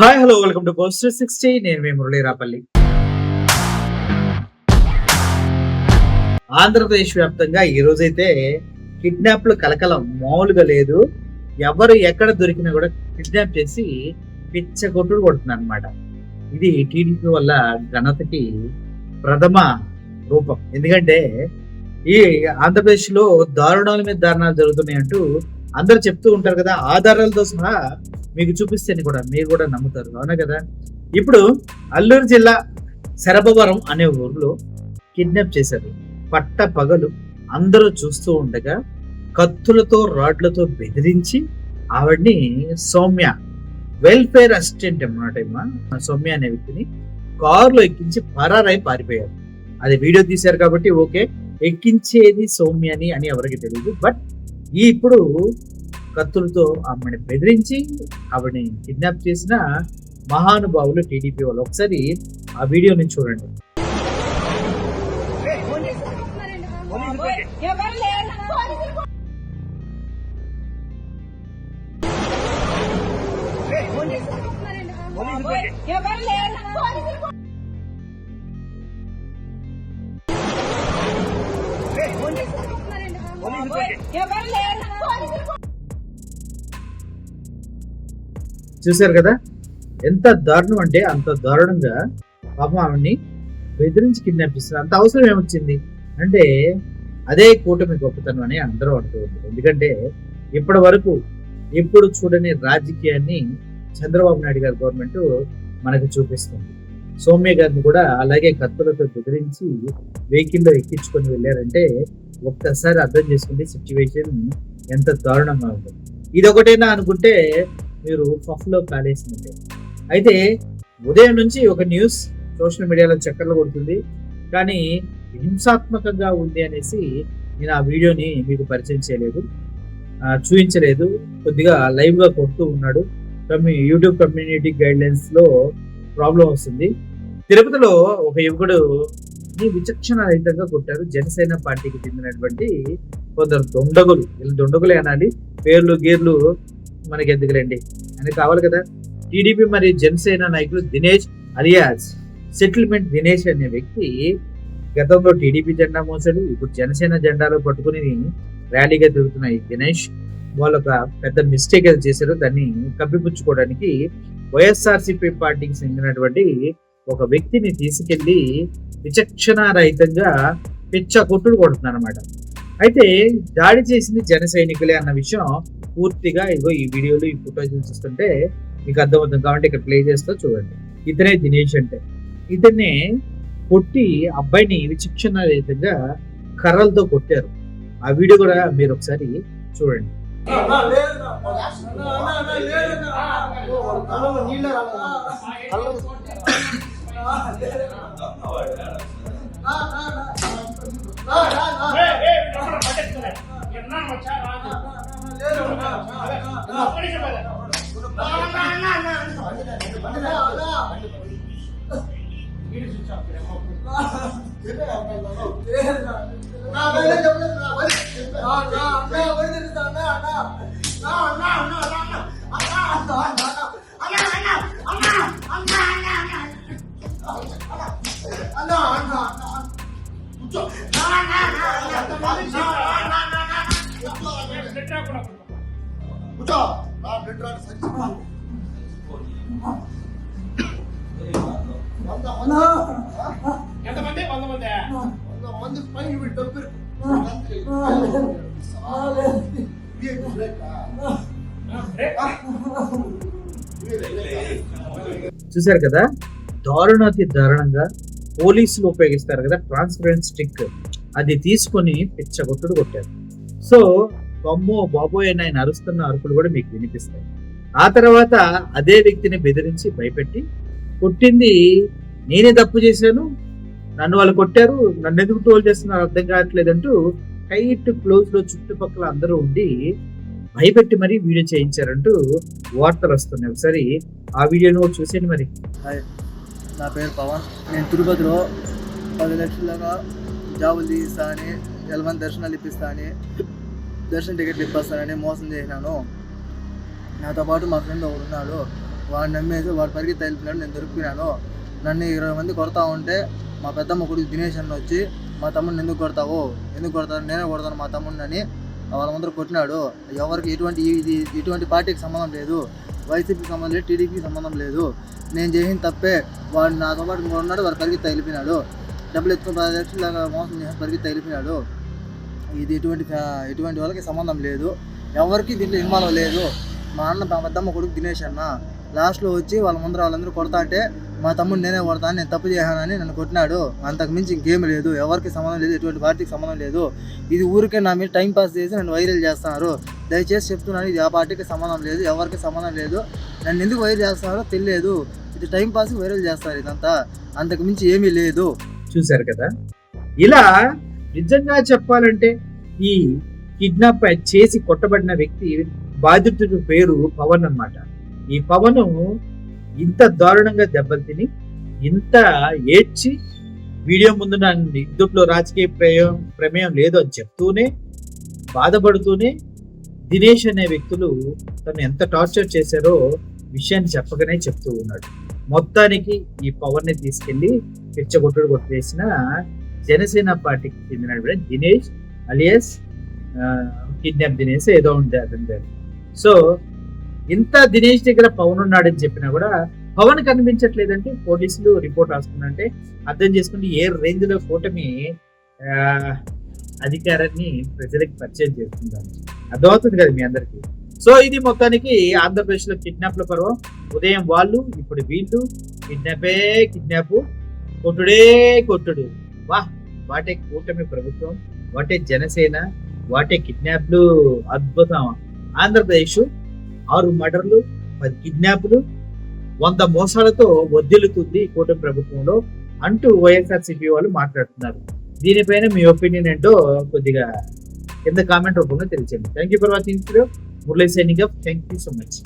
Hi hello welcome to poster 60. నేను మీ మురళీరాపల్లి. ఆంధ్రప్రదేశ్ వ్యాప్తంగా ఈ రోజైతే కిడ్నాప్లు కలకలం మామూలుగా లేదు. ఎవరు ఎక్కడ దొరికినా కూడా కిడ్నాప్ చేసి పిచ్చగొట్టుడు కొడుతున్నారు అనమాట. ఇది టీడీపీ వల్ల ఘనతకి ప్రథమ రూపం. ఎందుకంటే ఈ ఆంధ్రప్రదేశ్ లో దారుణాల మీద దారుణాలు జరుగుతున్నాయంటూ అందరు చెప్తూ ఉంటారు కదా. ఆధారాలతో సహా మీకు చూపిస్తేనే కూడా మీరు కూడా నమ్ముతారు, అవునా కదా. ఇప్పుడు అల్లూరు జిల్లా శరభవరం అనే ఊర్లో కిడ్నాప్ చేశారు. పట్ట పగలు అందరూ చూస్తూ ఉండగా కత్తులతో రాడ్లతో బెదిరించి ఆవిడ్ని సౌమ్య వెల్ఫేర్ అసిస్టెంట్ అన్నమాట సౌమ్య అనే వ్యక్తిని కారులో ఎక్కించి పరారై పారిపోయారు. అది వీడియో తీశారు కాబట్టి ఓకే, ఎక్కించేది సౌమ్యని అని ఎవరికి తెలియదు. బట్ ఇప్పుడు కత్తులతో ఆమెను బెదిరించి ఆవిడని కిడ్నాప్ చేసిన మహానుభావులు టీడీపీ వాళ్ళు. ఒకసారి ఆ వీడియోని చూడండి. చూశారు కదా, ఎంత దారుణం అంటే అంత దారుణంగా పాపం ఆవిడ్ని బెదిరించి కిడ్నాప్ చేస్తున్నారు. అంత అవసరం ఏమొచ్చింది అంటే అదే కూటమి గొప్పతనం అని అందరూ అంటూ ఉంటారు. ఎందుకంటే ఇప్పటి వరకు ఎప్పుడు చూడని రాజకీయాన్ని చంద్రబాబు నాయుడు గారి గవర్నమెంట్ మనకు చూపిస్తుంది. సౌమ్య గారిని కూడా అలాగే కత్తులతో బెదిరించి వెహికల్లో ఎక్కించుకొని వెళ్ళారంటే ఒక్కసారి అర్థం చేసుకుంటే సిచ్యువేషన్ ఎంత దారుణంగా ఉంటుంది. ఇది ఒకటేనా అనుకుంటే మీరు పఫ్లో కాలేసినట్టే. అయితే ఉదయం నుంచి ఒక న్యూస్ సోషల్ మీడియాలో చక్కర్లు కొడుతుంది, కానీ హింసాత్మకంగా ఉంది అనేసి నేను ఆ వీడియోని మీకు పరిచయం చేయలేదు, చూపించలేదు. కొద్దిగా లైవ్గా కొడుతూ ఉన్నాడు. యూట్యూబ్ కమ్యూనిటీ గైడ్లైన్స్ లో ప్రాబ్లం వస్తుంది. తిరుపతిలో ఒక యువకుడు విచక్షణ రహితంగా కొట్టారు. జనసేన పార్టీకి చెందినటువంటి కొందరు దొండగులు, వీళ్ళు దొండగులే అనాలి, పేర్లు గేర్లు మనకి ఎందుకులేండి, అని కావాలి కదా. టీడీపీ మరి జనసేన నాయకులు దినేష్ అలియాస్ సెటిల్మెంట్ దినేష్ అనే వ్యక్తి గతంలో టీడీపీ జెండా మోసాడు. ఇప్పుడు జనసేన జెండాలో పట్టుకుని ర్యాలీగా తిరుగుతున్న ఈ దినేష్ వాళ్ళు ఒక పెద్ద మిస్టేక్ అయితే చేశారు. దాన్ని కప్పిపుచ్చుకోవడానికి వైఎస్ఆర్సీపీ పార్టీకి చెందినటువంటి ఒక వ్యక్తిని తీసుకెళ్లి విచక్షణ రహితంగా పిచ్చ కొట్టుడు కొడుతున్నారు అనమాట. అయితే దాడి చేసింది జన సైనికులే అన్న విషయం పూర్తిగా ఇగో ఈ వీడియోలు ఈ ఫుటేజ్ చూస్తుంటే మీకు అర్థమవుతుంది. కాబట్టి ఇక్కడ ప్లే చేస్తూ చూడండి. ఇతనే దినేష్ అంటే. ఇతన్ని కొట్టి అబ్బాయిని విచక్షణ రహితంగా కర్రలతో కొట్టారు. ఆ వీడియో కూడా మీరు ఒకసారి చూడండి. చూసారు కదా, దారుణాతి దారుణంగా పోలీసులు ఉపయోగిస్తారు కదా ట్రాన్స్పరెంట్ స్టిక్, అది తీసుకొని పిచ్చగొట్టుడు కొట్టారు. సో బొమ్మో బాబోయ్ అని ఆయన అరుస్తున్న అరుపులు కూడా మీకు వినిపిస్తాయి. ఆ తర్వాత అదే వ్యక్తిని బెదిరించి భయపెట్టి కొట్టింది నేనే తప్పు చేశాను, నన్ను వాళ్ళు కొట్టారు, నన్ను ఎందుకు ట్రోల్ చేస్తున్నారు అర్థం కావట్లేదంటూ టైట్ క్లోజ్ లో చుట్టుపక్కల అందరూ ఉండి భయపెట్టి మరీ వీడియో చేయించారంటూ వార్తలు వస్తున్నాయి. ఒకసారి ఆ వీడియోను కూడా చూసేయండి. మరి నా పేరు పవన్, నేను తిరుపతిలో 10 లక్షలుగా జాబులు తీయిస్తానని, ఎలవన్ దర్శనాలు ఇప్పిస్తానని, దర్శన టికెట్లు ఇప్పిస్తానని మోసం చేసినాను. నాతో పాటు మా ఫ్రెండ్ ఒకడు ఉన్నాడు, వాడిని నమ్మేసి వాడు పరిగెత్తి వెళ్ళిపోయినాడు. నేను దొరికిపోయినాను. నన్ను 20 మంది కొడతా ఉంటే మా పెద్దమ్మ కొడుకు దినేష్ అన్న వచ్చి, మా తమ్ముడిని ఎందుకు కొడతావు, ఎందుకు కొడతాను, నేనే కొడతాను మా తమ్ముడిని అని వాళ్ళందరూ కొట్టినాడు. ఎవరికి ఇటువంటి పార్టీకి సంబంధం లేదు, వైసీపీకి సంబంధం లేదు, టీడీపీకి సంబంధం లేదు. నేను చేసిన తప్పే. వాడు నాతో పాటు ఉన్నాడు, వాడు పరిగెత్తి వెళ్ళిపోయినాడు. డబ్బులు ఎత్తుకుని 10 లక్షల దాకా మోసం చేసి పరిగెత్తి వెళ్ళిపోయినాడు. ఇది ఇటువంటి వాళ్ళకి సంబంధం లేదు, ఎవరికి దీంట్లో ఇన్వాల్వ్ లేదు. మా పెద్దమ్మ కొడుకు దినేష్ అన్న లాస్ట్లో వచ్చి వాళ్ళ ముందర వాళ్ళందరూ కొడతా అంటే మా తమ్ముడు నేనే కొడతాను, నేను తప్పు చేశానని నన్ను కొట్టినాడు. అంతకు మించి ఇంకేం లేదు, ఎవరికి సంబంధం లేదు, ఎటువంటి పార్టీకి సంబంధం లేదు. ఇది ఊరికే నా మీద టైం పాస్ చేసి నన్ను వైరల్ చేస్తున్నారు. దయచేసి చెప్తున్నాను, ఇది ఆ పార్టీకి సంబంధం లేదు, ఎవరికి సంబంధం లేదు. నన్ను ఎందుకు వైరల్ చేస్తున్నారో తెలియదు. ఇది టైం పాస్ వైరల్ చేస్తారు, ఇదంతా అంతకు మించి ఏమీ లేదు. చూశారు కదా, ఇలా నిజంగా చెప్పాలంటే ఈ కిడ్నాప్ చేసి కొట్టబడిన వ్యక్తి బాధితుడి పేరు పవన్ అన్నమాట. ఈ పవన్ ఇంత దారుణంగా దెబ్బతిని ఇంత ఏడ్చి వీడియో ముందు నన్ను ఇందులో రాజకీయ ప్రమేయం లేదు అని చెప్తూనే బాధపడుతూనే దినేష్ అనే వ్యక్తులు తను ఎంత టార్చర్ చేశారో విషయాన్ని చెప్పగానే చెప్తూ ఉన్నాడు. మొత్తానికి ఈ పవన్ ని తీసుకెళ్లి పిచ్చగొట్టుడు కొట్టేసిన జనసేన పార్టీకి చెందిన దినేష్ అలియస్ కిడ్నాప్ దినేష్ ఏదో ఉంది అతని దగ్గర. సో ఇంత దినేష్ దగ్గర పవన్ ఉన్నాడని చెప్పినా కూడా పవన్ కనిపించట్లేదంటే పోలీసులు రిపోర్ట్ రాసుకున్నంటే అర్థం చేసుకుంటే ఏ రేంజ్ లో కూటమి అధికారాన్ని ప్రజలకు పరిచయం చేస్తుందని అర్థమవుతుంది కదా మీ అందరికి. సో ఇది మొత్తానికి ఆంధ్రప్రదేశ్ లో కిడ్నాప్ల పర్వం. ఉదయం వాళ్ళు, ఇప్పుడు వీళ్ళు, కిడ్నాప్, కొట్టుడు. వాటే కూటమి ప్రభుత్వం, వాటే జనసేన, వాటే కిడ్నాప్లు. అద్భుతం. ఆంధ్రప్రదేశ్ 6 మర్డర్లు, 10 కిడ్నాప్లు, 100 మోసాలతో వర్ధిల్లుతుంది కూటమి ప్రభుత్వంలో అంటూ వైఎస్ఆర్సీపీ వాళ్ళు మాట్లాడుతున్నారు. దీనిపైన మీ ఒపీనియన్ ఏంటో కొద్దిగా కింద కామెంట్ రూపంలో తెలియజేయండి. Thank you for watching video. Murali signing up. Thank you so much.